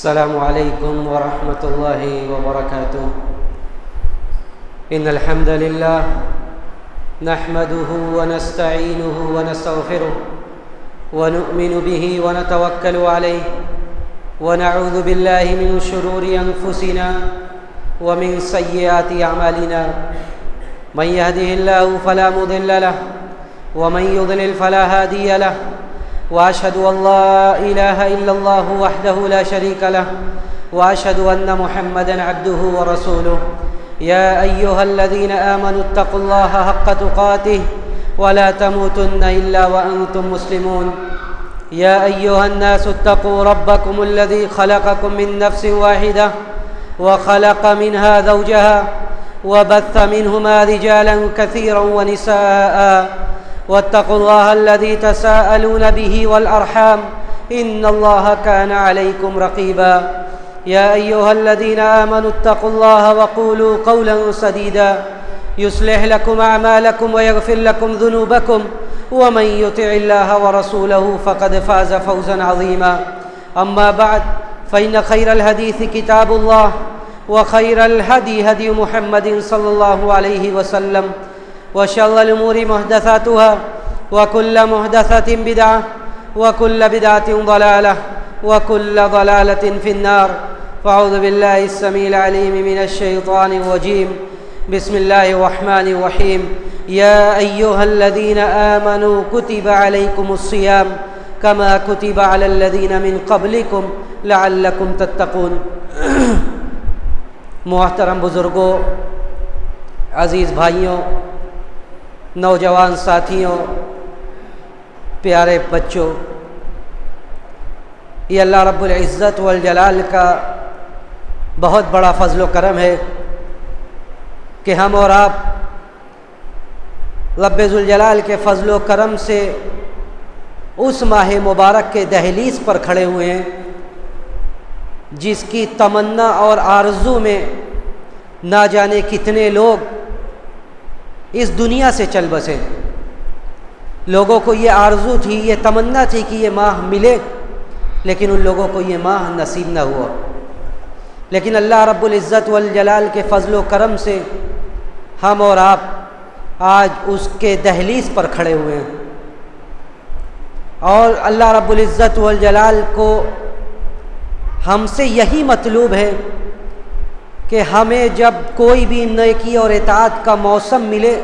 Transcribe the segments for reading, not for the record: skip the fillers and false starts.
السلام عليكم ورحمة الله وبركاته. إن الحمد لله نحمده ونستعينه ونستغفره ونؤمن به ونتوكل عليه ونعوذ بالله من شرور أنفسنا ومن سيئات أعمالنا. من يهده الله فلا مضل له ومن يضلل فلا هادي له. وأشهد أن لا إله إلا الله وحده لا شريك له وأشهد أن محمدًا عبده ورسوله. يا أيها الذين آمنوا اتقوا الله حق تقاته ولا تموتن إلا وأنتم مسلمون. يا أيها الناس اتقوا ربكم الذي خلقكم من نفس واحدة وخلق منها زوجها وبث منهما رجالا كثيرا ونساء. واتقوا الله الذي تساءلون به والأرحام إن الله كان عليكم رقيبا. يا أيها الذين آمنوا اتقوا الله وقولوا قولا سديدا يصلح لكم أعمالكم ويغفر لكم ذنوبكم ومن يطع الله ورسوله فقد فاز فوزا عظيما. أما بعد فإن خير الحديث كتاب الله وخير الهدي هدي محمد صلى الله عليه وسلم وشر الأمور محدثاتها وكل محدثة بدعة وكل بدعة ضلالة وكل ضلالة في النار. فأعوذ بالله السميع العليم من الشيطان الرجيم. بسم الله الرحمن الرحيم. يا أيها الذين آمنوا كتب عليكم الصيام كما كتب على الذين من قبلكم لعلكم تتقون. محترم بزرگوں، عزیز بھائیوں، نوجوان ساتھیوں، پیارے بچوں، یہ اللہ رب العزت والجلال کا بہت بڑا فضل و کرم ہے کہ ہم اور آپ رب ذوالجلال کے فضل و کرم سے اس ماہ مبارک کے دہلیز پر کھڑے ہوئے ہیں جس کی تمنا اور آرزو میں نہ جانے کتنے لوگ اس دنیا سے چل بسے. لوگوں کو یہ آرزو تھی، یہ تمنا تھی کہ یہ ماہ ملے، لیکن ان لوگوں کو یہ ماہ نصیب نہ ہوا. لیکن اللہ رب العزت والجلال کے فضل و کرم سے ہم اور آپ آج اس کے دہلیز پر کھڑے ہوئے ہیں. اور اللہ رب العزت والجلال کو ہم سے یہی مطلوب ہے کہ ہمیں جب کوئی بھی نیکی اور اطاعت کا موسم ملے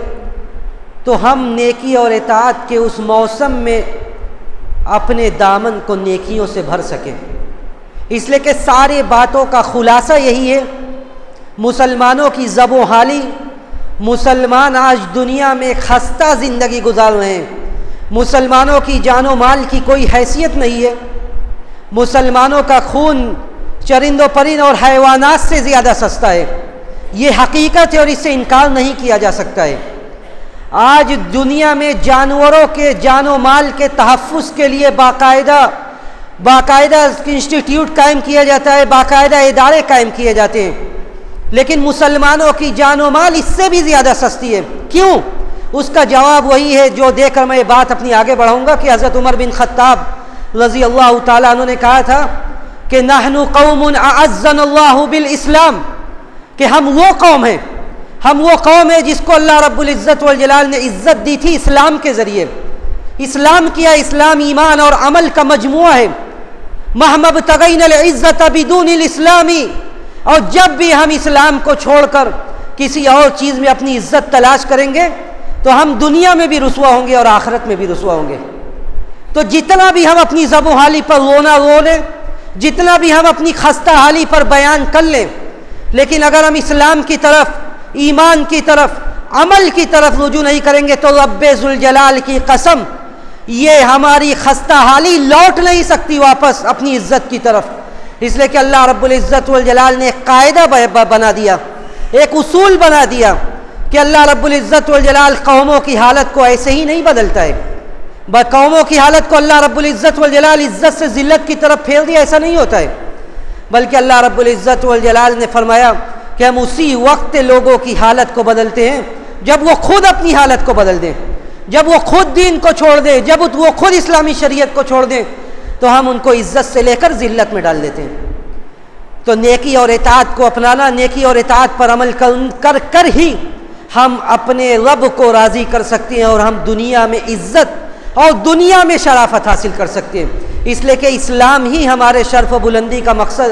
تو ہم نیکی اور اطاعت کے اس موسم میں اپنے دامن کو نیکیوں سے بھر سکیں. اس لیے کہ ساری باتوں کا خلاصہ یہی ہے. مسلمانوں کی زب و حالی، مسلمان آج دنیا میں خستہ زندگی گزار رہے ہیں. مسلمانوں کی جان و مال کی کوئی حیثیت نہیں ہے. مسلمانوں کا خون چرند و پرند اور حیوانات سے زیادہ سستا ہے. یہ حقیقت ہے اور اس سے انکار نہیں کیا جا سکتا ہے. آج دنیا میں جانوروں کے جان و مال کے تحفظ کے لیے باقاعدہ انسٹیٹیوٹ قائم کیا جاتا ہے، باقاعدہ ادارے قائم کیے جاتے ہیں. لیکن مسلمانوں کی جان و مال اس سے بھی زیادہ سستی ہے. کیوں؟ اس کا جواب وہی ہے جو دے کر میں یہ بات اپنی آگے بڑھاؤں گا کہ حضرت عمر بن خطاب رضی اللہ تعالیٰ عنہ نے کہا تھا کہ نحن قوم اعزنا اللہ بالاسلام، کہ ہم وہ قوم ہیں جس کو اللہ رب العزت والجلال نے عزت دی تھی اسلام کے ذریعے. اسلام کیا؟ اسلام ایمان اور عمل کا مجموعہ ہے. مهما ابتغينا العزة بدون الاسلام، اور جب بھی ہم اسلام کو چھوڑ کر کسی اور چیز میں اپنی عزت تلاش کریں گے تو ہم دنیا میں بھی رسوا ہوں گے اور آخرت میں بھی رسوا ہوں گے. تو جتنا بھی ہم اپنی زب و حالی پر رو لیں، جتنا بھی ہم اپنی خستہ حالی پر بیان کر لیں، لیکن اگر ہم اسلام کی طرف، ایمان کی طرف، عمل کی طرف رجوع نہیں کریں گے تو رب ذوالجلال کی قسم یہ ہماری خستہ حالی لوٹ نہیں سکتی واپس اپنی عزت کی طرف. اس لیے کہ اللہ رب العزت والجلال نے ایک قاعدہ بنا دیا، ایک اصول بنا دیا کہ اللہ رب العزت والجلال قوموں کی حالت کو ایسے ہی نہیں بدلتا ہے. قوموں کی حالت کو اللہ رب العزت والجلال عزت سے ذلت کی طرف پھیر دیا، ایسا نہیں ہوتا ہے. بلکہ اللہ رب العزت والجلال نے فرمایا کہ ہم اسی وقت لوگوں کی حالت کو بدلتے ہیں جب وہ خود اپنی حالت کو بدل دیں، جب وہ خود دین کو چھوڑ دیں، جب وہ خود اسلامی شریعت کو چھوڑ دیں تو ہم ان کو عزت سے لے کر ذلت میں ڈال دیتے ہیں. تو نیکی اور اطاعت کو اپنانا، نیکی اور اطاعت پر عمل کر کر ہی ہم اپنے رب کو راضی کر سکتے ہیں، اور ہم دنیا میں عزت اور دنیا میں شرافت حاصل کر سکتے ہیں، اس لیے کہ اسلام ہی ہمارے شرف و بلندی کا مقصد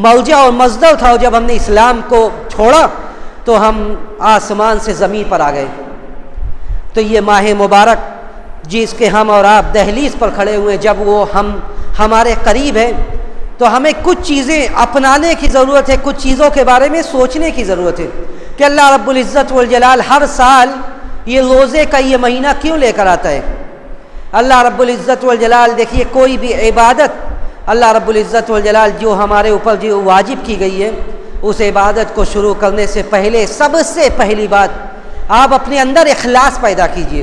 موجہ اور مصدر تھا، اور جب ہم نے اسلام کو چھوڑا تو ہم آسمان سے زمین پر آ گئے۔ تو یہ ماہ مبارک جس کے ہم اور آپ دہلیز پر کھڑے ہوئے، جب وہ ہمارے قریب ہے تو ہمیں کچھ چیزیں اپنانے کی ضرورت ہے، کچھ چیزوں کے بارے میں سوچنے کی ضرورت ہے کہ اللہ رب العزت والجلال ہر سال یہ روزے کا یہ مہینہ کیوں لے کر آتا ہے۔ اللہ رب العزت والجلال دیکھیے، کوئی بھی عبادت اللہ رب العزت والجلال جو ہمارے اوپر جو واجب کی گئی ہے، اس عبادت کو شروع کرنے سے پہلے سب سے پہلی بات آپ اپنے اندر اخلاص پیدا کیجئے۔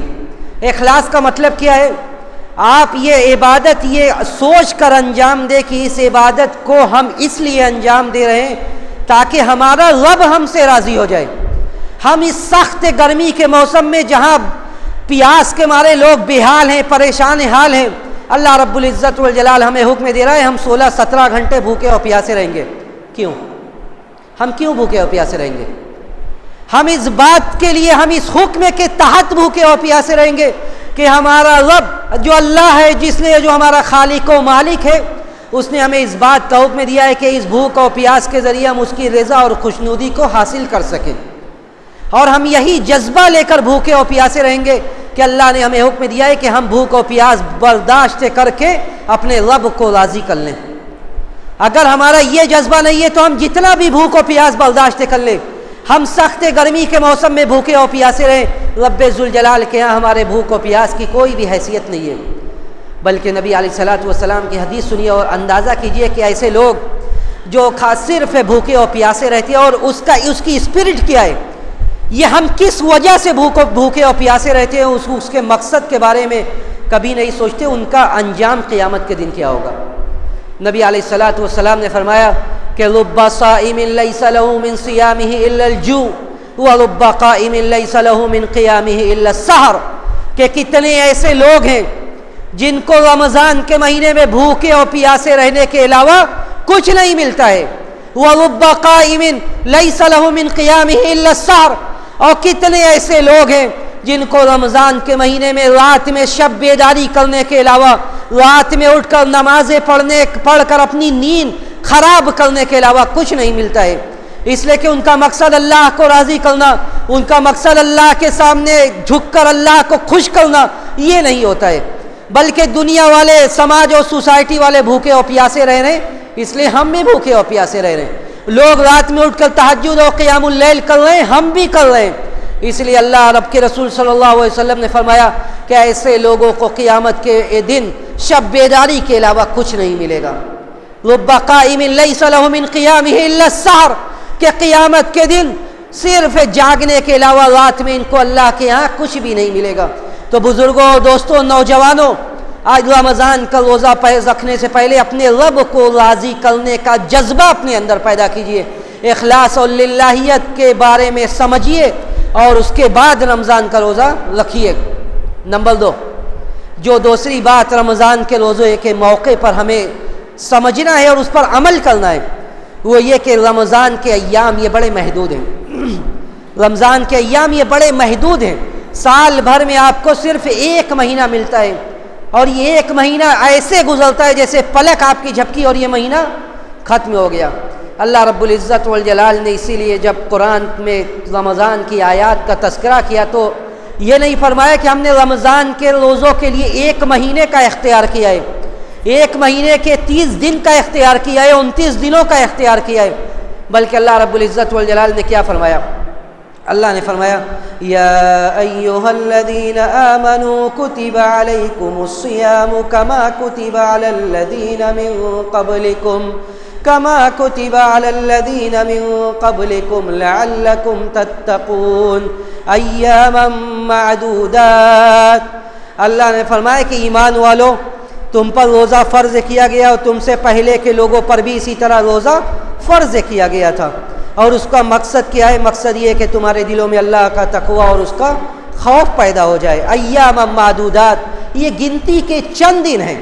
اخلاص کا مطلب کیا ہے؟ آپ یہ عبادت یہ سوچ کر انجام دے کہ اس عبادت کو ہم اس لیے انجام دے رہے ہیں تاکہ ہمارا رب ہم سے راضی ہو جائے۔ ہم اس سخت گرمی کے موسم میں جہاں پیاس کے مارے لوگ بے حال ہیں، پریشان حال ہیں، اللہ رب العزت والجلال ہمیں حکم دے رہا ہے ہم 16-17 گھنٹے بھوکے اور پیاسے رہیں گے۔ کیوں؟ ہم کیوں بھوکے اور پیاسے رہیں گے؟ ہم اس بات کے لیے، ہم اس حکم کے تحت بھوکے اور پیاسے رہیں گے کہ ہمارا رب جو اللہ ہے، جس نے جو ہمارا خالق و مالک ہے، اس نے ہمیں اس بات کا حکم دیا ہے کہ اس بھوک اور پیاس کے ذریعے ہم اس کی رضا اور خوشنودی کو حاصل کر سکیں، اور ہم یہی جذبہ لے کر بھوکے اور پیاسے رہیں گے کہ اللہ نے ہمیں حکم دیا ہے کہ ہم بھوک اور پیاس برداشت کر کے اپنے رب کو راضی کر لیں۔ اگر ہمارا یہ جذبہ نہیں ہے تو ہم جتنا بھی بھوک اور پیاس برداشت کر لیں، ہم سخت گرمی کے موسم میں بھوکے اور پیاسے رہیں، رب ذوالجلال کے ہاں ہمارے بھوک اور پیاس کی کوئی بھی حیثیت نہیں ہے۔ بلکہ نبی علیہ الصلوۃ والسلام کی حدیث سنیے اور اندازہ کیجئے کہ ایسے لوگ جو صرف بھوکے اور پیاسے رہتے ہیں، اور اس کی اسپرٹ کیا ہے، یہ ہم کس وجہ سے بھوکے اور پیاسے رہتے ہیں، اس کے مقصد کے بارے میں کبھی نہیں سوچتے، ان کا انجام قیامت کے دن کیا ہوگا۔ نبی علیہ الصلوۃ والسلام نے فرمایا کہ رب صائم لیس له من صیامہ الا الجوع ورب قائم لیس له من قیامہ الا السحر، کہ کتنے ایسے لوگ ہیں جن کو رمضان کے مہینے میں بھوکے اور پیاسے رہنے کے علاوہ کچھ نہیں ملتا ہے، ورب قائم لیس له من قیامہ الا السحر، اور کتنے ایسے لوگ ہیں جن کو رمضان کے مہینے میں رات میں شب بیداری کرنے کے علاوہ، رات میں اٹھ کر نمازیں پڑھ کر اپنی نیند خراب کرنے کے علاوہ کچھ نہیں ملتا ہے، اس لیے کہ ان کا مقصد اللہ کو راضی کرنا، ان کا مقصد اللہ کے سامنے جھک کر اللہ کو خوش کرنا یہ نہیں ہوتا ہے، بلکہ دنیا والے، سماج اور سوسائٹی والے بھوکے اور پیاسے رہ رہے ہیں، اس لیے ہم بھی بھوکے اور پیاسے رہ رہے ہیں۔ لوگ رات میں اٹھ کر تہجد اور قیام اللیل کر رہے ہیں، ہم بھی کر رہے ہیں، اس لیے اللہ رب کے رسول صلی اللہ علیہ وسلم نے فرمایا کہ ایسے لوگوں کو قیامت کے دن شب بیداری کے علاوہ کچھ نہیں ملے گا۔ رب قائم لیس له من قیامہ الا السحر، کہ قیامت کے دن صرف جاگنے کے علاوہ رات میں ان کو اللہ کے ہاں کچھ بھی نہیں ملے گا۔ تو بزرگوں، دوستوں، نوجوانوں، آج رمضان کا روزہ رکھنے سے پہلے اپنے رب کو راضی کرنے کا جذبہ اپنے اندر پیدا کیجئے، اخلاص اور للہیت کے بارے میں سمجھیے، اور اس کے بعد رمضان کا روزہ رکھیے۔ نمبر 2، جو دوسری بات رمضان کے روزے کے موقع پر ہمیں سمجھنا ہے اور اس پر عمل کرنا ہے، وہ یہ کہ رمضان کے ایام یہ بڑے محدود ہیں۔ رمضان کے ایام یہ بڑے محدود ہیں، سال بھر میں آپ کو صرف 1 مہینہ ملتا ہے، اور یہ 1 مہینہ ایسے گزرتا ہے جیسے پلک آپ کی جھپکی اور یہ مہینہ ختم ہو گیا۔ اللہ رب العزت والجلال نے اسی لیے جب قرآن میں رمضان کی آیات کا تذکرہ کیا تو یہ نہیں فرمایا کہ ہم نے رمضان کے روزوں کے لیے 1 مہینے کا اختیار کیا ہے، 1 مہینے کے 30 دن کا اختیار کیا ہے، 29 دنوں کا اختیار کیا ہے، بلکہ اللہ رب العزت والجلال نے کیا فرمایا؟ اللہ نے فرمایا یا ایھا الذین آمنوا کتب علیکم الصیام کما کتب علی الذین من قبلکم لعلکم تتقون ایاما معدودات۔ اللہ نے فرمایا کہ ایمان والو، تم پر روزہ فرض کیا گیا، اور تم سے پہلے کے لوگوں پر بھی اسی طرح روزہ فرض کیا گیا تھا، اور اس کا مقصد کیا ہے؟ مقصد یہ کہ تمہارے دلوں میں اللہ کا تقوی اور اس کا خوف پیدا ہو جائے۔ ایام معدودات، یہ گنتی کے چند دن ہیں،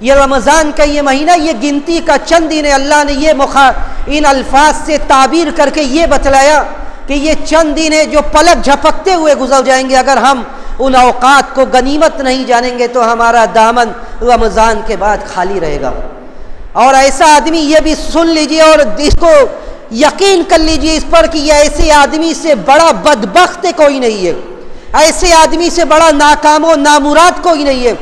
یہ رمضان کا یہ مہینہ یہ گنتی کا چند دن ہے. اللہ نے یہ ان الفاظ سے تعبیر کر کے یہ بتلایا کہ یہ چند دن ہے جو پلک جھپکتے ہوئے گزر جائیں گے. اگر ہم ان اوقات کو غنیمت نہیں جانیں گے تو ہمارا دامن رمضان کے بعد خالی رہے گا. اور ایسا آدمی یہ بھی سن لیجئے اور اس کو یقین کر لیجئے اس پر کہ یہ ایسے آدمی سے بڑا بدبخت کوئی نہیں ہے, ایسے آدمی سے بڑا ناکام و نامراد کوئی نہیں ہے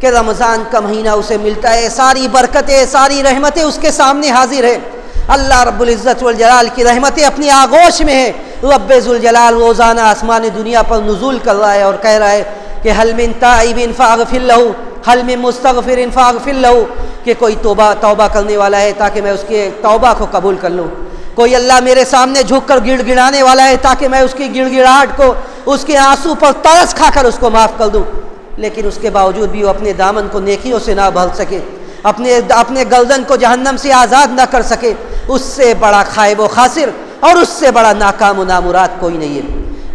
کہ رمضان کا مہینہ اسے ملتا ہے. ساری برکتیں ساری رحمتیں اس کے سامنے حاضر ہے. اللہ رب العزت والجلال کی رحمتیں اپنی آغوش میں ہے. رب ذوالجلال روزانہ آسمان دنیا پر نزول کر رہا ہے اور کہہ رہا ہے کہ حل من تائب فاغفر لہ حل من مستغفر فاغفر لہ, کہ کوئی توبہ کرنے والا ہے تاکہ میں اس کے توبہ کو قبول کر لوں. کوئی اللہ میرے سامنے جھک کر گڑ گڑانے والا ہے تاکہ میں اس کی گڑ گڑاہٹ کو, اس کے آنسو پر ترس کھا کر اس کو معاف کر دوں. لیکن اس کے باوجود بھی وہ اپنے دامن کو نیکیوں سے نہ بھر سکے, اپنے گردن کو جہنم سے آزاد نہ کر سکے, اس سے بڑا خائب و خاسر اور اس سے بڑا ناکام و نامراد کوئی نہیں ہے.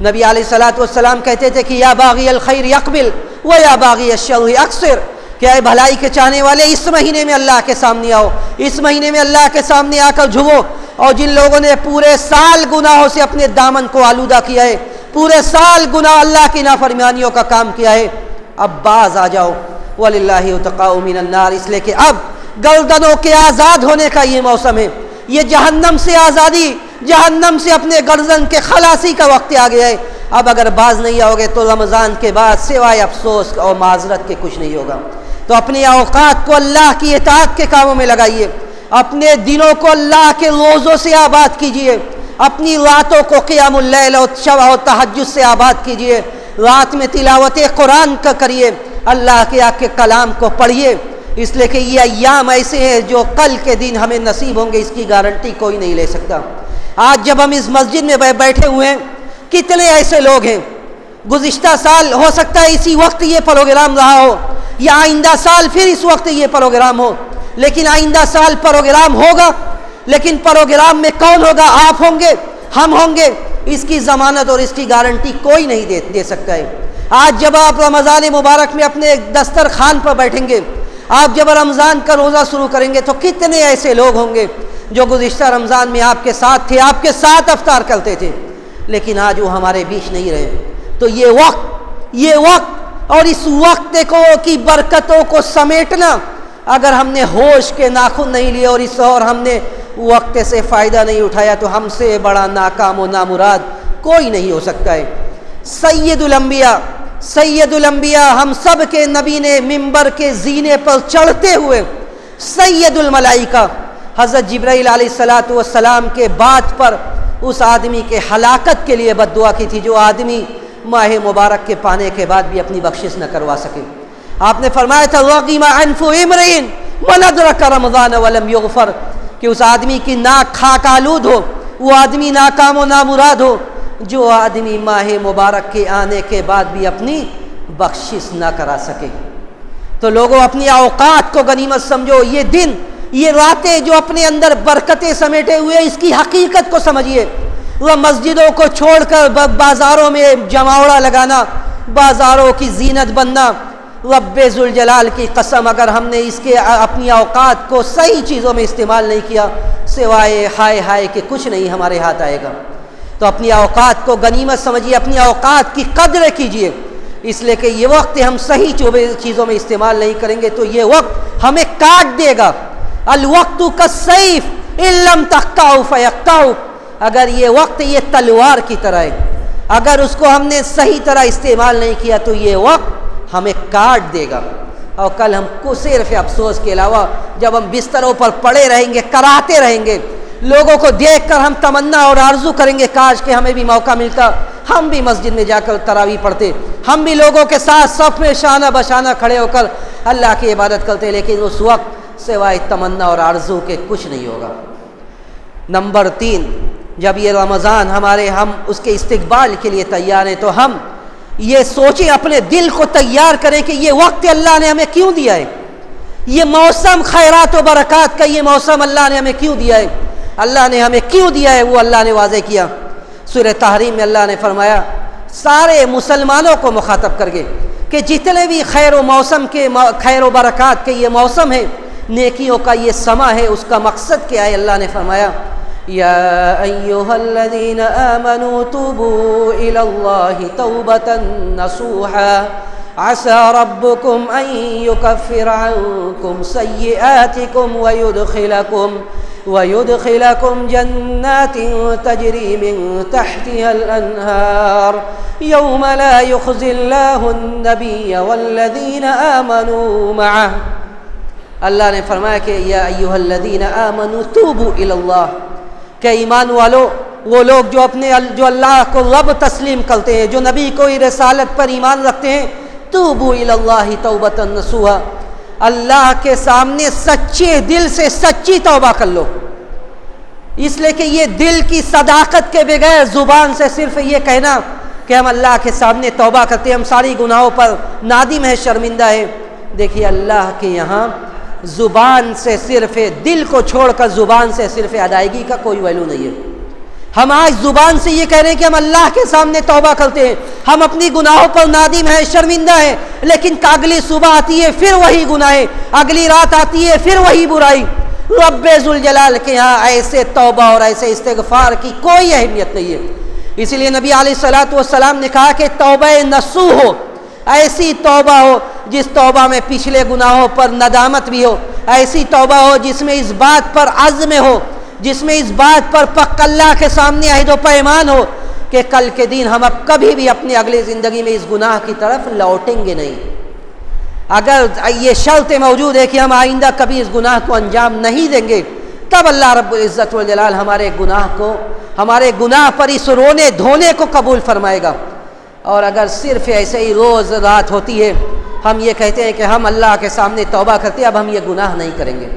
نبی علیہ الصلوۃ والسلام کہتے تھے کہ یا باغی الخیر اقبل و یا باغی الشر اقصر, کہ اے بھلائی کے چاہنے والے اس مہینے میں اللہ کے سامنے آؤ, اس مہینے میں اللہ کے سامنے آ کر جھکو. اور جن لوگوں نے پورے سال گناہوں سے اپنے دامن کو آلودہ کیا ہے, پورے سال گناہ اللہ کی نافرمانیوں کا کام کیا ہے, اب باز آ جاؤ. وَلِلَّهِ عُتَقَاءُ مِنَ النَّارِ, اس لیے کہ اب گردنوں کے آزاد ہونے کا یہ موسم ہے. یہ جہنم سے آزادی, جہنم سے اپنے گردن کے خلاصی کا وقت آ گیا ہے. اب اگر باز نہیں آؤ گے تو رمضان کے بعد سوائے افسوس اور معذرت کے کچھ نہیں ہوگا. تو اپنے اوقات کو اللہ کی اطاعت کے کاموں میں لگائیے, اپنے دنوں کو اللہ کے روزوں سے آباد کیجئے, اپنی راتوں کو قیام اللیل اور شب و تہجد سے آباد کیجئے. رات میں تلاوت قرآن کا کریے, اللہ کے کلام کو پڑھیے, اس لیے کہ یہ ایام ایسے ہیں جو کل کے دن ہمیں نصیب ہوں گے, اس کی گارنٹی کوئی نہیں لے سکتا. آج جب ہم اس مسجد میں بیٹھے ہوئے ہیں, کتنے ایسے لوگ ہیں گزشتہ سال ہو سکتا ہے اسی وقت یہ پروگرام رہا ہو, یا آئندہ سال پھر اس وقت یہ پروگرام ہو, لیکن آئندہ سال پروگرام ہوگا, لیکن پروگرام میں کون ہوگا؟ آپ ہوں گے, ہم ہوں گے. اس کی ضمانت اور اس کی گارنٹی کوئی نہیں دے سکتا ہے. آج جب آپ رمضان مبارک میں اپنے دسترخوان پر بیٹھیں گے, آپ جب رمضان کا روزہ شروع کریں گے, تو کتنے ایسے لوگ ہوں گے جو گزشتہ رمضان میں آپ کے ساتھ تھے, آپ کے ساتھ افطار کرتے تھے, لیکن آج وہ ہمارے بیچ نہیں رہے. تو یہ وقت اور اس وقت کی برکتوں کو سمیٹنا, اگر ہم نے ہوش کے ناخن نہیں لیے اور ہم نے وقت سے فائدہ نہیں اٹھایا, تو ہم سے بڑا ناکام و نامراد کوئی نہیں ہو سکتا ہے. سید الانبیاء ہم سب کے نبی نے منبر کے زینے پر چڑھتے ہوئے سید الملائکہ حضرت جبرائیل علیہ الصلوۃ والسلام کے بات پر اس آدمی کے ہلاکت کے لیے بد دعا کی تھی جو آدمی ماہ مبارک کے پانے کے بعد بھی اپنی بخشش نہ کروا سکے. آپ نے فرمایا تھا رغم انف امرئ من ادرک رمضان ولم یغفر, کہ اس آدمی کی ناک خاک آلود ہو, وہ آدمی ناکام و نامراد ہو جو آدمی ماہ مبارک کے آنے کے بعد بھی اپنی بخشش نہ کرا سکے. تو لوگوں اپنی اوقات کو غنیمت سمجھو, یہ دن یہ راتیں جو اپنے اندر برکتیں سمیٹے ہوئے, اس کی حقیقت کو سمجھیے. وہ مسجدوں کو چھوڑ کر بازاروں میں جماوڑا لگانا, بازاروں کی زینت بننا, رب ذوالجلال کی قسم اگر ہم نے اس کے اپنی اوقات کو صحیح چیزوں میں استعمال نہیں کیا, سوائے ہائے ہائے کہ کچھ نہیں ہمارے ہاتھ آئے گا. تو اپنی اوقات کو غنیمت سمجھیے, اپنی اوقات کی قدر کیجیے, اس لیے کہ یہ وقت ہم صحیح چیزوں میں استعمال نہیں کریں گے تو یہ وقت ہمیں کاٹ دے گا. الوقت کالسیف ان لم تقطعه فیقطعک, اگر یہ وقت یہ تلوار کی طرح ہے, اگر اس کو ہم نے صحیح طرح استعمال نہیں کیا تو یہ وقت ہمیں کاٹ دے گا. اور کل ہم کو صرف افسوس کے علاوہ جب ہم بستروں پر پڑے رہیں گے, کراہتے رہیں گے, لوگوں کو دیکھ کر ہم تمنا اور آرزو کریں گے کاش کہ ہمیں بھی موقع ملتا, ہم بھی مسجد میں جا کر تراویح پڑھتے, ہم بھی لوگوں کے ساتھ صف میں شانہ بشانہ کھڑے ہو کر اللہ کی عبادت کرتے, لیکن اس وقت سوائے تمنا اور آرزو کے کچھ نہیں ہوگا. نمبر 3, جب یہ رمضان ہم اس کے استقبال کے لیے تیار ہیں تو ہم یہ سوچیں, اپنے دل کو تیار کریں کہ یہ وقت اللہ نے ہمیں کیوں دیا ہے, یہ موسم خیرات و برکات کا یہ موسم اللہ نے ہمیں کیوں دیا ہے, اللہ نے ہمیں کیوں دیا ہے, وہ اللہ نے واضح کیا. سورہ تحریم میں اللہ نے فرمایا سارے مسلمانوں کو مخاطب کر کے کہ جتنے بھی خیر و موسم کے خیر و برکات کے یہ موسم ہے، نیکیوں کا یہ سما ہے، اس کا مقصد کیا ہے؟ اللہ نے فرمایا یا ایھا الذین آمنوا توبوا الی اللہ توبۃ نصوحا عسى ربكم ان يكفر عنكم سيئاتكم ويدخلكم جنات تجري من تحتها الأنهار يوم لا يخزي الله النبي والذين آمنوا معه. اللہ نے فرمایا کہ یا ایھا الذین آمنوا توبوا الی اللہ، کہ ایمان والو، وہ لوگ جو اللہ کو رب تسلیم کرتے ہیں، جو نبی کو رسالت پر ایمان رکھتے ہیں، توبوا الی اللہ توبۃ نصوحا، اللہ کے سامنے سچے دل سے سچی توبہ کر لو. اس لیے کہ یہ دل کی صداقت کے بغیر زبان سے صرف یہ کہنا کہ ہم اللہ کے سامنے توبہ کرتے ہیں، ہم ساری گناہوں پر نادم ہے، شرمندہ ہے. دیکھیے اللہ کے یہاں زبان سے صرف دل کو چھوڑ کر زبان سے صرف ادائیگی کا کوئی ویلو نہیں ہے. ہم آج زبان سے یہ کہہ رہے ہیں کہ ہم اللہ کے سامنے توبہ کرتے ہیں، ہم اپنی گناہوں پر نادم ہیں، شرمندہ ہیں، لیکن اگلی صبح آتی ہے پھر وہی گناہ، اگلی رات آتی ہے پھر وہی برائی. رب ذوالجلال کے یہاں ایسے توبہ اور ایسے استغفار کی کوئی اہمیت نہیں ہے. اسی لیے نبی علیہ الصلوۃ والسلام نے کہا کہ توبہ نصوح ہو، ایسی توبہ ہو جس توبہ میں پچھلے گناہوں پر ندامت بھی ہو، ایسی توبہ ہو جس میں اس بات پر عزم ہو، جس میں اس بات پر پک اللہ کے سامنے عہد و پیمان ہو کہ کل کے دن ہم اب کبھی بھی اپنی اگلی زندگی میں اس گناہ کی طرف لوٹیں گے نہیں. اگر یہ شرط موجود ہے کہ ہم آئندہ کبھی اس گناہ کو انجام نہیں دیں گے، تب اللہ رب العزت والجلال ہمارے گناہ پر اس رونے دھونے کو قبول فرمائے گا. اور اگر صرف ایسے ہی روز رات ہوتی ہے، ہم یہ کہتے ہیں کہ ہم اللہ کے سامنے توبہ کرتے ہیں، اب ہم یہ گناہ نہیں کریں گے،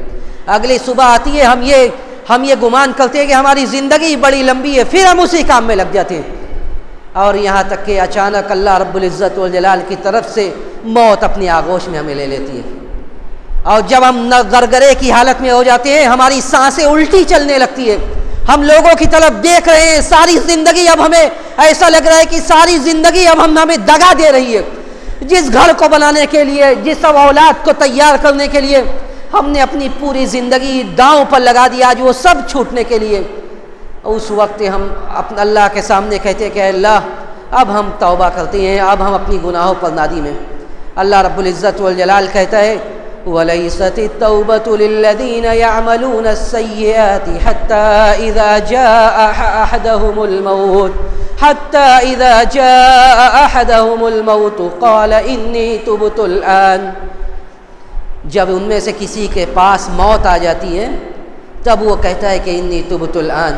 اگلی صبح آتی ہے ہم یہ گمان کرتے ہیں کہ ہماری زندگی بڑی لمبی ہے، پھر ہم اسی کام میں لگ جاتے ہیں، اور یہاں تک کہ اچانک اللہ رب العزت والجلال کی طرف سے موت اپنی آغوش میں ہمیں لے لیتی ہے. اور جب ہم غرغرے کی حالت میں ہو جاتے ہیں، ہماری سانسیں الٹی چلنے لگتی ہے، ہم لوگوں کی طرف دیکھ رہے ہیں، ساری زندگی اب ہمیں ایسا لگ رہا ہے کہ ساری زندگی اب ہمیں دگا دے رہی ہے. جس گھر کو بنانے کے لیے، جس اولاد کو تیار کرنے کے لیے ہم نے اپنی پوری زندگی داؤں پر لگا دیا، آج وہ سب چھوٹنے کے لیے، اس وقت ہم اپنے اللہ کے سامنے کہتے ہیں کہ اے اللہ اب ہم توبہ کرتے ہیں، اب ہم اپنی گناہوں پر نادم ہیں. اللہ رب العزت والجلال کہتا ہے وَلَيْسَتِ التَّوْبَةُ لِلَّذِينَ يَعْمَلُونَ السَّيِّئَاتِ حَتَّى إِذَا جَاءَ أَحَدَهُمُ الْمَوْتُ قَالَ إِنِّي تُبْتُ الْآنَ. جب ان میں سے کسی کے پاس موت آ جاتی ہے تب وہ کہتا ہے کہ انی تبت الآن،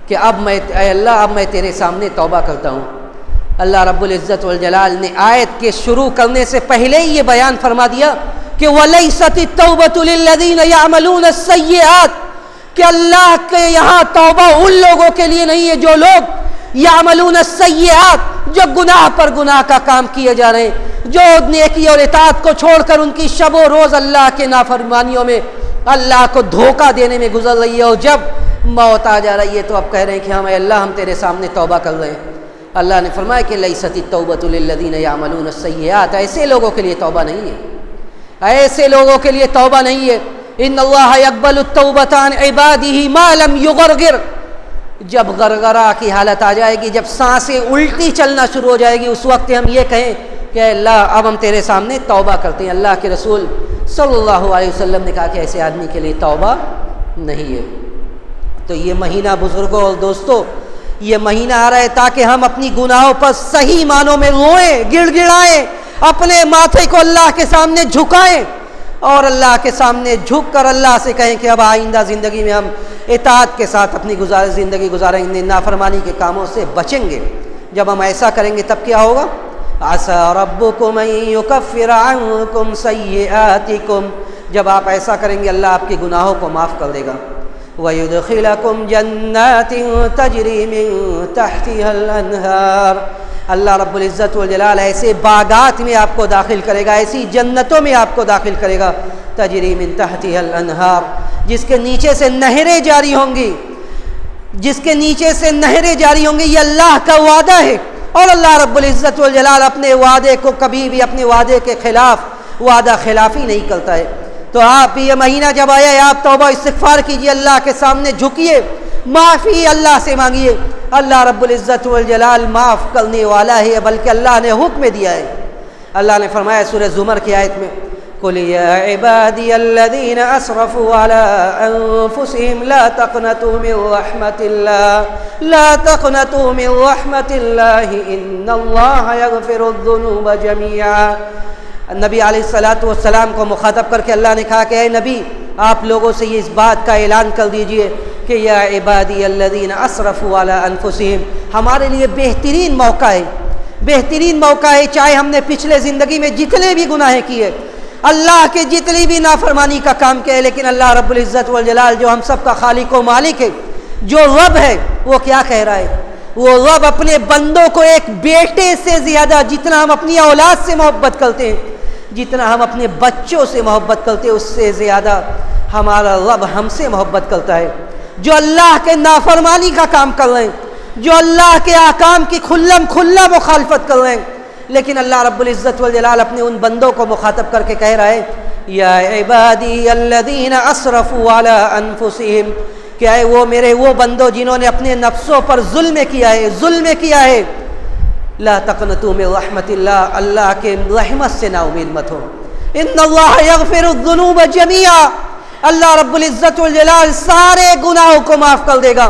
کہ اے اللہ اب میں تیرے سامنے توبہ کرتا ہوں. اللہ رب العزت والجلال نے آیت کے شروع کرنے سے پہلے ہی یہ بیان فرما دیا کہ وَلَيْسَتِ التَّوْبَةُ لِلَّذِينَ يَعْمَلُونَ السَّيِّئَاتِ، کہ اللہ کے یہاں توبہ ان لوگوں کے لیے نہیں ہے جو لوگ یعملون السیئات، جو گناہ پر گناہ کا کام کیے جا رہے ہیں، جو نیکی اور اطاعت کو چھوڑ کر ان کی شب و روز اللہ کے نافرمانیوں میں، اللہ کو دھوکہ دینے میں گزر رہی ہے، اور جب موت آ جا رہی ہے تو اب کہہ رہے ہیں کہ ہم اے اللہ ہم تیرے سامنے توبہ کر رہے ہیں. اللہ نے فرمایا کہ لیست التوبۃ للذین یعملون السیئات، ایسے لوگوں کے لیے توبہ نہیں ہے، ایسے لوگوں کے لیے توبہ نہیں ہے. ان اللہ یقبل التوبۃ عن عبادہ ما لم یغرغر، جب غرغرہ کی حالت آ جائے گی، جب سانسیں الٹی چلنا شروع ہو جائے گی، اس وقت ہم یہ کہیں کہ اے اللہ اب ہم تیرے سامنے توبہ کرتے ہیں. اللہ کے رسول صلی اللہ علیہ وسلم نے کہا کہ ایسے آدمی کے لیے توبہ نہیں ہے. تو یہ مہینہ بزرگوں اور دوستوں، یہ مہینہ آ رہا ہے تاکہ ہم اپنی گناہوں پر صحیح معنوں میں روئیں، گڑ گڑائیں، اپنے ماتھے کو اللہ کے سامنے جھکائیں، اور اللہ کے سامنے جھک کر اللہ سے کہیں کہ اب آئندہ زندگی میں ہم اطاعت کے ساتھ اپنی زندگی گزاریں گے، نافرمانی کے کاموں سے بچیں گے. جب ہم ایسا کریں گے تب کیا ہوگا؟ عسى ربكم ان يكفر عنكم سيئاتكم، جب آپ ایسا کریں گے اللہ آپ کے گناہوں کو معاف کر دے گا. وَيُدْخِلَكُمْ جَنَّاتٍ تَجْرِي مِن تَحْتِهَا الْأَنْهَارُ، اللہ رب العزت والجلال ایسے باغات میں آپ کو داخل کرے گا، ایسی جنتوں میں آپ کو داخل کرے گا. تجری من تحتها الانہار، جس کے نیچے سے نہریں جاری ہوں گی، جس کے نیچے سے نہریں جاری ہوں گی. یہ اللہ کا وعدہ ہے. اور اللہ رب العزت والجلال اپنے وعدے کو کبھی بھی اپنے وعدے کے خلاف وعدہ خلافی نہیں کرتا ہے۔ تو آپ یہ مہینہ جب آیا ہے آپ توبہ استغفار کیجئے، اللہ کے سامنے جھکیے، معافی اللہ سے مانگیے۔ اللہ رب العزت والجلال معاف کرنے والا ہے، بلکہ اللہ نے حکم دیا ہے۔ اللہ نے فرمایا سورہ زمر کی آیت میں قُلْ يَا عِبَادِيَ الَّذِينَ أَسْرَفُوا عَلَىٰ أَنفُسِهِمْ لَا تَقْنَطُوا مِنْ رَحْمَةِ اللَّهِ لَا تَقْنَطُوا مِنْ رَحْمَةِ اللَّهِ إِنَّ اللَّهَ يَغْفِرُ الذُّنُوبَ جَمِيعًا۔ نبی علیہ السلام کو مخاطب کر کے اللہ نے کہا کہ اے نبی، آپ لوگوں سے یہ اس بات کا اعلان کر دیجئے کہ یا عبادی الذین اسرفوا علی انفسہم، ہمارے لیے بہترین موقع ہے، بہترین موقع ہے، چاہے ہم نے پچھلے زندگی میں جتنے بھی گناہ کیے، اللہ کے جتنی بھی نافرمانی کا کام کیا ہے، لیکن اللہ رب العزت والجلال جو ہم سب کا خالق و مالک ہے، جو رب ہے، وہ کیا کہہ رہا ہے؟ وہ رب اپنے بندوں کو ایک بیٹے سے زیادہ، جتنا ہم اپنی اولاد سے محبت کرتے ہیں، جتنا ہم اپنے بچوں سے محبت کرتے ہیں، اس سے زیادہ ہمارا رب ہم سے محبت کرتا ہے۔ جو اللہ کے نافرمانی کا کام کر رہے ہیں، جو اللہ کے احکام کی کھلا مخالفت کر رہے ہیں، لیکن اللہ رب العزت والجلال اپنے ان بندوں کو مخاطب کر کے کہہ رہا ہے یا عبادی الذین اسرفوا علی انفسہم، کیا ہے وہ میرے وہ بندوں جنہوں نے اپنے نفسوں پر ظلم کیا ہے، لا تقنطوا من رحمت اللہ، اللہ کے رحمت سے نا امید مت ہو، ان اللہ یغفر الذنوب جميعا، اللہ رب العزت والجلال سارے گناہوں کو معاف کر دے گا۔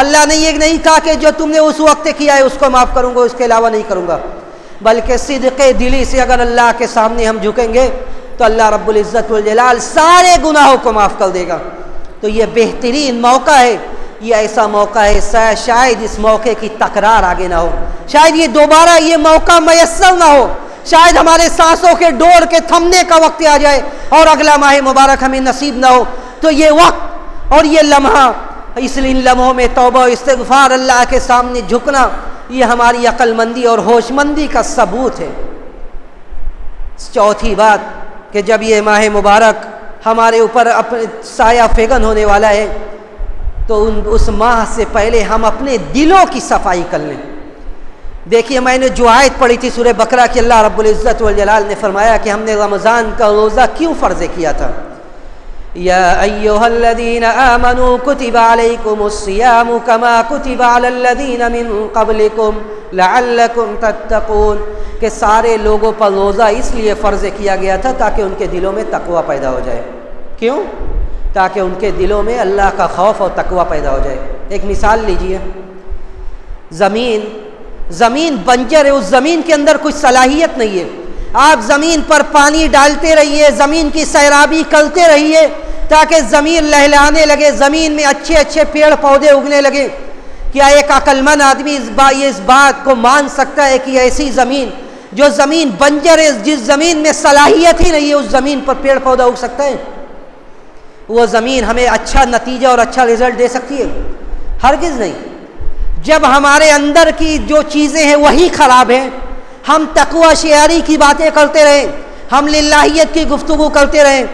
اللہ نے یہ نہیں کہا کہ جو تم نے اس وقت کیا ہے اس کو معاف کروں گا، اس کے علاوہ نہیں کروں گا، بلکہ صدق دلی سے اگر اللہ کے سامنے ہم جھکیں گے تو اللہ رب العزت والجلال سارے گناہوں کو معاف کر دے گا۔ تو یہ بہترین موقع ہے، یہ ایسا موقع ہے شاید اس موقع کی تکرار آگے نہ ہو، شاید یہ دوبارہ یہ موقع میسر نہ ہو، شاید ہمارے سانسوں کے ڈور کے تھمنے کا وقت آ جائے اور اگلا ماہ مبارک ہمیں نصیب نہ ہو۔ تو یہ وقت اور یہ لمحہ، اس لیے ان لمحوں میں توبہ و استغفار، اللہ کے سامنے جھکنا، یہ ہماری عقل مندی اور ہوش مندی کا ثبوت ہے۔ چوتھی بات کہ جب یہ ماہ مبارک ہمارے اوپر اپنے سایہ فیگن ہونے والا ہے تو اس ماہ سے پہلے ہم اپنے دلوں کی صفائی کر لیں۔ دیکھیے میں نے جو آیت پڑھی تھی سورہ بقرہ کی، اللہ رب العزت والجلال نے فرمایا کہ ہم نے رمضان کا روزہ کیوں فرض کیا تھا؟ یا ایھا الذین آمنوا کتب علیکم الصیام کما کتب علی الذین من قبلکم لعلکم تتقون، کہ سارے لوگوں پر روزہ اس لیے فرض کیا گیا تھا تاکہ ان کے دلوں میں تقوی پیدا ہو جائے۔ کیوں؟ تاکہ ان کے دلوں میں اللہ کا خوف اور تقوی پیدا ہو جائے۔ ایک مثال لیجئے، زمین بنجر ہے، اس زمین کے اندر کچھ صلاحیت نہیں ہے، آپ زمین پر پانی ڈالتے رہیے، زمین کی سیرابی کرتے رہیے تاکہ زمین لہلانے لگے، زمین میں اچھے اچھے پیڑ پودے اگنے لگے۔ کیا ایک عقل مند آدمی اس بات کو مان سکتا ہے کہ ایسی زمین جو زمین بنجر ہے، جس زمین میں صلاحیت ہی نہیں ہے، اس زمین پر پیڑ پودا اگ سکتا ہے؟ وہ زمین ہمیں اچھا نتیجہ اور اچھا رزلٹ دے سکتی ہے؟ ہرگز نہیں۔ جب ہمارے اندر کی جو چیزیں ہیں وہی خراب ہیں، ہم تقوی شعاری کی باتیں کرتے رہیں، ہم للہیت کی گفتگو کرتے رہیں،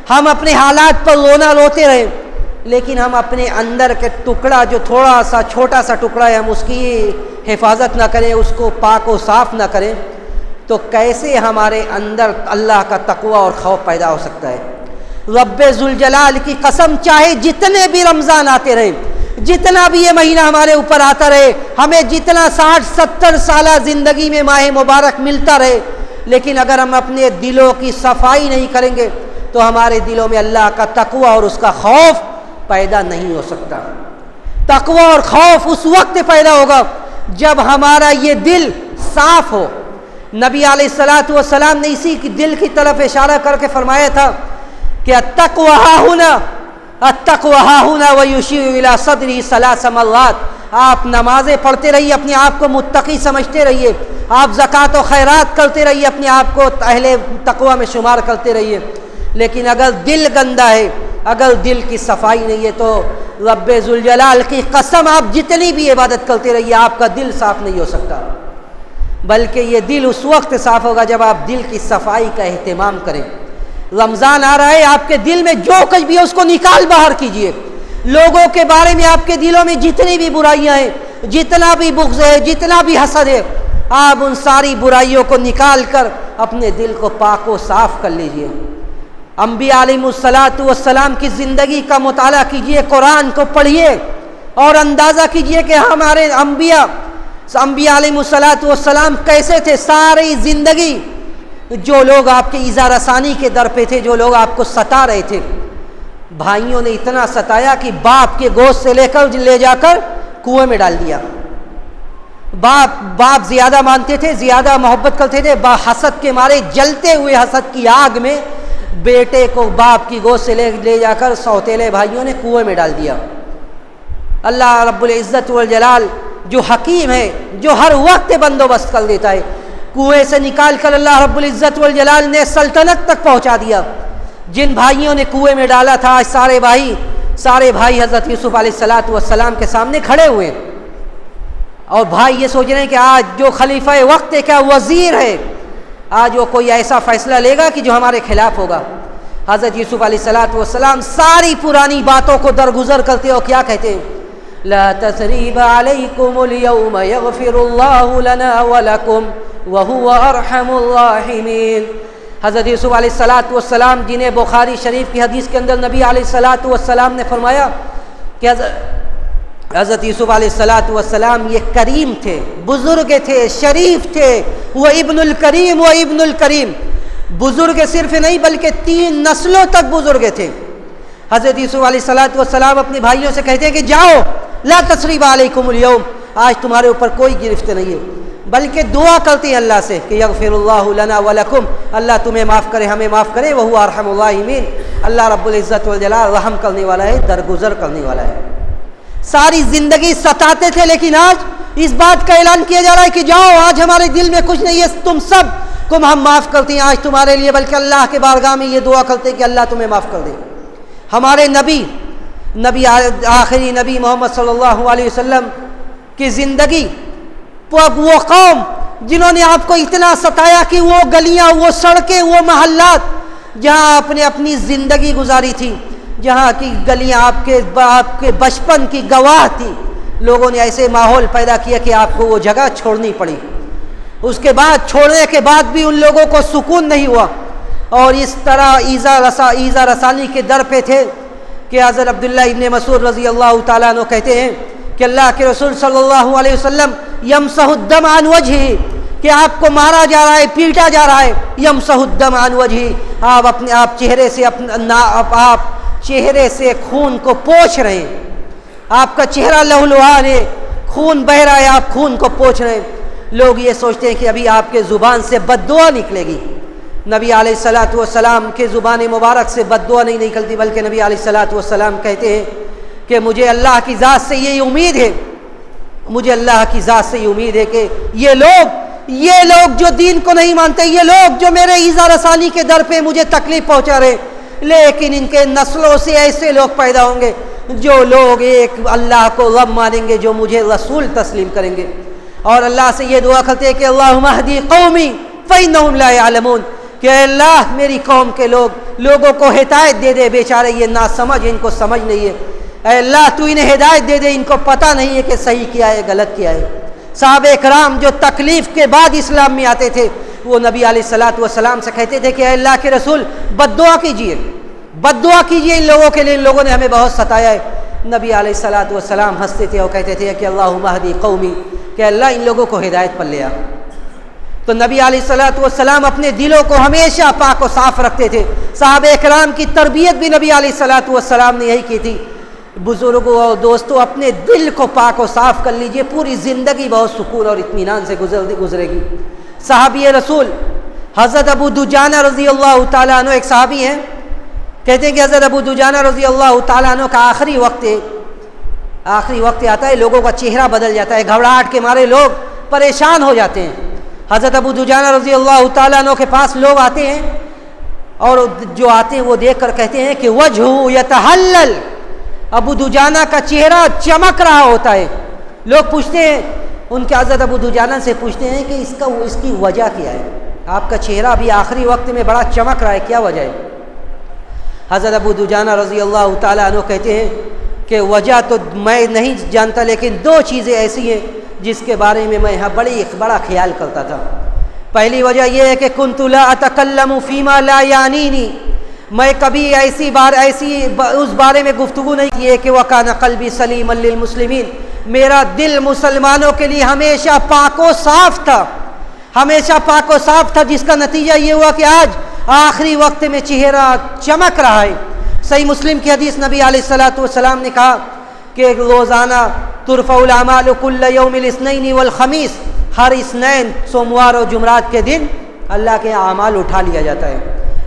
ہم اپنے حالات پر روتے رہیں، لیکن ہم اپنے اندر کے ٹکڑا جو تھوڑا سا چھوٹا سا ٹکڑا ہے، ہم اس کی حفاظت نہ کریں، اس کو پاک و صاف نہ کریں، تو کیسے ہمارے اندر اللہ کا تقوی اور خوف پیدا ہو سکتا ہے؟ رب ذوالجلال کی قسم، چاہے جتنے بھی رمضان آتے رہیں، جتنا بھی یہ مہینہ ہمارے اوپر آتا رہے، ہمیں جتنا 60-70 سالہ زندگی میں ماہ مبارک ملتا رہے، لیکن اگر ہم اپنے دلوں کی صفائی نہیں کریں گے تو ہمارے دلوں میں اللہ کا تقوی اور اس کا خوف پیدا نہیں ہو سکتا۔ تقوی اور خوف اس وقت پیدا ہوگا جب ہمارا یہ دل صاف ہو۔ نبی علیہ السلام نے اسی کی دل کی طرف اشارہ کر کے فرمایا تھا کہ التقوی ہاہنا ویشیر الی صدرہ 3 مرات۔ آپ نمازیں پڑھتے رہیے، اپنے آپ کو متقی سمجھتے رہیے، آپ زکوٰۃ و خیرات کرتے رہیے، اپنے آپ کو اہل تقوی میں شمار کرتے رہیے، لیکن اگر دل گندا ہے، اگر دل کی صفائی نہیں ہے تو رب ذوالجلال کی قسم آپ جتنی بھی عبادت کرتے رہیے، آپ کا دل صاف نہیں ہو سکتا، بلکہ یہ دل اس وقت صاف ہوگا جب آپ دل کی صفائی کا اہتمام کریں۔ رمضان آ رہا ہے، آپ کے دل میں جو کچھ بھی ہے اس کو نکال باہر کیجئے۔ لوگوں کے بارے میں آپ کے دلوں میں جتنی بھی برائیاں ہیں، جتنا بھی بغض ہے، جتنا بھی حسد ہے، آپ ان ساری برائیوں کو نکال کر اپنے دل کو پاک و صاف کر لیجئے۔ انبیاء علیہ السلام کی زندگی کا مطالعہ کیجئے، قرآن کو پڑھیے اور اندازہ کیجئے کہ ہمارے انبیاء علیہ السلام کیسے تھے۔ ساری زندگی جو لوگ آپ کے ایذا رسانی کے در پہ تھے، جو لوگ آپ کو ستا رہے تھے، بھائیوں نے اتنا ستایا کہ باپ کے گوشت سے لے جا کر کنویں میں ڈال دیا۔ باپ زیادہ مانتے تھے، زیادہ محبت کرتے تھے، حسد کے مارے جلتے ہوئے حسد کی آگ میں بیٹے کو باپ کی گود سے لے جا کر سوتیلے بھائیوں نے کنویں میں ڈال دیا۔ اللہ رب العزت والجلال جو حکیم ہے، جو ہر وقت بندوبست کر دیتا ہے، کنویں سے نکال کر اللہ رب العزت والجلال نے سلطنت تک پہنچا دیا۔ جن بھائیوں نے کنویں میں ڈالا تھا، آج سارے بھائی حضرت یوسف علیہ السلام کے سامنے کھڑے ہوئے ہیں، اور بھائی یہ سوچ رہے ہیں کہ آج جو خلیفہ وقت ہے، کیا وزیر ہے، آج وہ کوئی ایسا فیصلہ لے گا کہ جو ہمارے خلاف ہوگا۔ حضرت یوسف علیہ السلام ساری پرانی باتوں کو درگزر کرتے اور کیا کہتے ہیں؟ لا تثریب علیکم اليوم یغفر اللہ لنا ولکم وہو ارحم الراحمین۔ حضرت یوسف علیہ السلام جنہیں بخاری شریف کی حدیث کے اندر نبی علیہ السلام نے فرمایا کہ حضرت یوسف علیہ السلام یہ کریم تھے، بزرگ تھے، شریف تھے، وہ ابن الکریم، بزرگ صرف نہیں بلکہ 3 نسلوں تک بزرگ تھے۔ حضرت یوسف علیہ السلام اپنے بھائیوں سے کہتے ہیں کہ جاؤ، لا تثریب علیکم اليوم، آج تمہارے اوپر کوئی گرفت نہیں ہے، بلکہ دعا کرتے ہیں اللہ سے کہ یغفر اللہ لنا ولکم، اللہ تمہیں معاف کرے، ہمیں معاف کرے، وہو ارحم الراحمین، اللہ رب العزت والجلال رحم کرنے والا ہے، درگزر کرنے والا ہے۔ ساری زندگی ستاتے تھے، لیکن آج اس بات کا اعلان کیا جا رہا ہے کہ جاؤ، آج ہمارے دل میں کچھ نہیں ہے، تم سب کو ہم معاف کرتے ہیں آج تمہارے لیے، بلکہ اللہ کے بارگاہ میں یہ دعا کرتے ہیں کہ اللہ تمہیں معاف کر دے۔ ہمارے نبی آخری نبی محمد صلی اللہ علیہ وسلم کی زندگی، وہ قوم جنہوں نے آپ کو اتنا ستایا کہ وہ گلیاں، وہ سڑکیں، وہ محلات جہاں آپ نے اپنی زندگی گزاری تھی، جہاں کی گلیاں آپ کے بچپن کی گواہ تھی، لوگوں نے ایسے ماحول پیدا کیا کہ آپ کو وہ جگہ چھوڑنی پڑی۔ اس کے بعد چھوڑنے کے بعد بھی ان لوگوں کو سکون نہیں ہوا، اور اس طرح ایذا رسانی کے در پہ تھے کہ حضرت عبداللہ ابن مسعود رضی اللہ تعالیٰ عنہ کہتے ہیں کہ اللہ کے رسول صلی اللہ علیہ وسلم یمسح الدم عن وجہہ، کہ آپ کو مارا جا رہا ہے، پیٹا جا رہا ہے، یمسح الدم عن وجہہ، آپ چہرے سے خون کو پوچھ رہے ہیں، آپ کا چہرہ لہولہان ہے، خون بہہ رہا ہے، آپ خون کو پوچھ رہے ہیں۔ لوگ یہ سوچتے ہیں کہ ابھی آپ کے زبان سے بد دعا نکلے گی، نبی علیہ السلام کے زبان مبارک سے بد دعا نہیں نکلتی، بلکہ نبی علیہ السلام کہتے ہیں کہ مجھے اللہ کی ذات سے یہ امید ہے، مجھے اللہ کی ذات سے یہ امید ہے کہ یہ لوگ جو دین کو نہیں مانتے، یہ لوگ جو میرے ایذا رسانی کے در پہ مجھے تکلیف پہنچا رہے، لیکن ان کے نسلوں سے ایسے لوگ پیدا ہوں گے جو لوگ ایک اللہ کو رب مانیں گے، جو مجھے رسول تسلیم کریں گے، اور اللہ سے یہ دعا کرتے ہیں کہ اللہم اہدی قومی فإنہم لا یعلمون، کہ اے اللہ میری قوم کے لوگوں کو ہدایت دے دے، بیچارے یہ ناسمجھ، ان کو سمجھ نہیں ہے، اے اللہ تو انہیں ہدایت دے دے، ان کو پتہ نہیں ہے کہ صحیح کیا ہے غلط کیا ہے۔ صحابہ کرام جو تکلیف کے بعد اسلام میں آتے تھے، وہ نبی علیہ السلام سے کہتے تھے کہ اے اللہ کے رسول بد دعا کیجئے ان لوگوں کے لیے، ان لوگوں نے ہمیں بہت ستایا ہے۔ نبی علیہ السلام ہنستے تھے اور کہتے تھے کہ اللہم اہدی قومی، کہ اللہ ان لوگوں کو ہدایت پر لے آ۔ تو نبی علیہ السلام اپنے دلوں کو ہمیشہ پاک و صاف رکھتے تھے۔ صحابہ کرام کی تربیت بھی نبی علیہ السلام نے یہی کی تھی۔ بزرگوں اور دوستوں، اپنے دل کو پاک و صاف کر لیجئے، پوری زندگی بہت سکون اور اطمینان سے گزرے گی۔ صحابی رسول حضرت ابو دجانہ رضی اللہ تعالیٰ عنہ ایک صحابی ہیں، کہتے ہیں کہ حضرت ابو دجانہ رضی اللہ تعالیٰ عنہ کا آخری وقت آتا ہے، لوگوں کا چہرہ بدل جاتا ہے، گھبراہٹ کے مارے لوگ پریشان ہو جاتے ہیں۔ حضرت ابو دجانہ رضی اللہ تعالیٰ عنہ کے پاس لوگ آتے ہیں، اور جو آتے ہیں وہ دیکھ کر کہتے ہیں کہ وجہہ یتحلل، ابو دجانہ کا چہرہ چمک رہا ہوتا ہے۔ لوگ پوچھتے ہیں، ان کے حضرت ابو دجانہ سے پوچھتے ہیں کہ اس کی وجہ کیا ہے، آپ کا چہرہ بھی آخری وقت میں بڑا چمک رہا ہے، کیا وجہ ہے؟ حضرت ابو دجانہ رضی اللہ تعالیٰ عنہ کہتے ہیں کہ وجہ تو میں نہیں جانتا، لیکن 2 چیزیں ایسی ہیں جس کے بارے میں میں بڑا خیال کرتا تھا۔ پہلی وجہ یہ ہے کہ کنت لا اتکلم فیما لا یعنینی، میں کبھی اس بارے میں گفتگو نہیں کی ہے کہ وکان قلبی سلیما للمسلمین، میرا دل مسلمانوں کے لیے ہمیشہ پاک و صاف تھا، ہمیشہ پاک و صاف تھا، جس کا نتیجہ یہ ہوا کہ آج آخری وقت میں چہرہ چمک رہا ہے۔ صحیح مسلم کی حدیث، نبی علیہ الصلوۃ والسلام نے کہا کہ روزانہ ترفع الاعمال کل یوم الاثنین والخمیس، ہر اثنین، سوموار اور جمعرات کے دن اللہ کے اعمال اٹھا لیا جاتا ہے،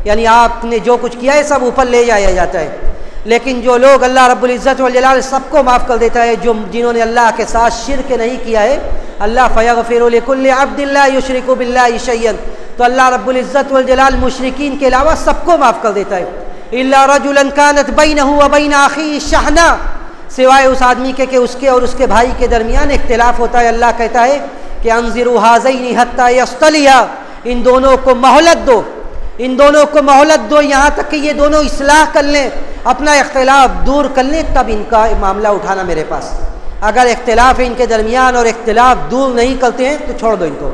یعنی آپ نے جو کچھ کیا ہے سب اوپر لے جایا جاتا ہے۔ لیکن جو لوگ اللہ رب العزت والجلال سب کو معاف کر دیتا ہے، جنہوں نے اللہ کے ساتھ شرک نہیں کیا ہے، اللہ فیغفر لکل عبد لا یشرک باللہ شیئا، تو اللہ رب العزت والجلال مشرکین کے علاوہ سب کو معاف کر دیتا ہے۔ الا رجلا كانت بینہ وبین اخیہ شحنہ، سوائے اس آدمی کے کہ اس کے اور اس کے بھائی کے درمیان اختلاف ہوتا ہے، اللہ کہتا ہے کہ انظروا ھذین حتی یصطلحا، ان دونوں کو مہلت دو، ان دونوں کو مہلت دو یہاں تک کہ یہ دونوں اصلاح کر لیں، اپنا اختلاف دور کر لیں، تب ان کا معاملہ اٹھانا میرے پاس۔ اگر اختلاف ہے ان کے درمیان اور اختلاف دور نہیں کرتے ہیں تو چھوڑ دو ان کو۔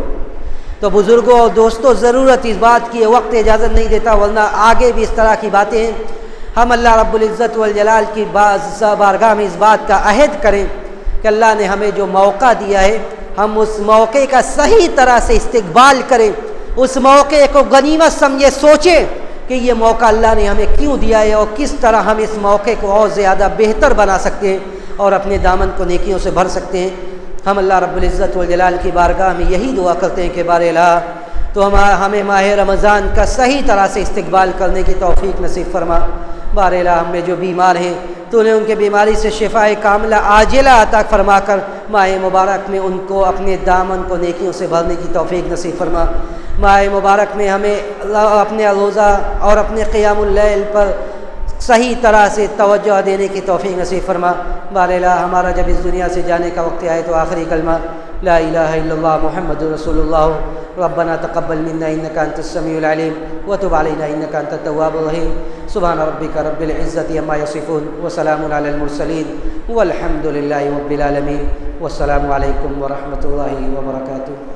تو بزرگوں اور دوستوں، ضرورت اس بات کی ہے، وقت اجازت نہیں دیتا، ورنہ آگے بھی اس طرح کی باتیں ہیں۔ ہم اللہ رب العزت والجلال کی بارگاہ میں اس بات کا عہد کریں کہ اللہ نے ہمیں جو موقع دیا ہے، ہم اس موقع کا صحیح طرح سے استقبال کریں، اس موقع کو غنیمت سمجھے، سوچیں کہ یہ موقع اللہ نے ہمیں کیوں دیا ہے اور کس طرح ہم اس موقع کو اور زیادہ بہتر بنا سکتے ہیں اور اپنے دامن کو نیکیوں سے بھر سکتے ہیں۔ ہم اللہ رب العزت والجلال کی بارگاہ میں یہی دعا کرتے ہیں کہ بار الہ تو ہمیں ماہ رمضان کا صحیح طرح سے استقبال کرنے کی توفیق نصیب فرما۔ بار الہ ہم میں جو بیمار ہیں تو انہیں ان کے بیماری سے شفاء کاملہ عاجلہ عطا فرما کر ماہ مبارک میں ان کو اپنے دامن کو نیکیوں سے بھرنے کی توفیق نصیب فرما۔ ماہ مبارک میں ہمیں اپنے روزہ اور اپنے قیام اللیل پر صحیح طرح سے توجہ دینے کی توفیق نصیب فرما۔ بار الہ ہمارا جب اس دنیا سے جانے کا وقت آئے تو آخری کلمہ لا الہ الا اللہ محمد رسول اللہ، ربنا تقبل منا انک انت السمیع العلیم وتب علینا انک انت التواب الرحیم۔ سبحان ربک رب العزۃ عما یصفون وسلام علی المرسلین والحمد للہ رب العالمین، والسلام علیکم ورحمۃ اللہ وبرکاتہ۔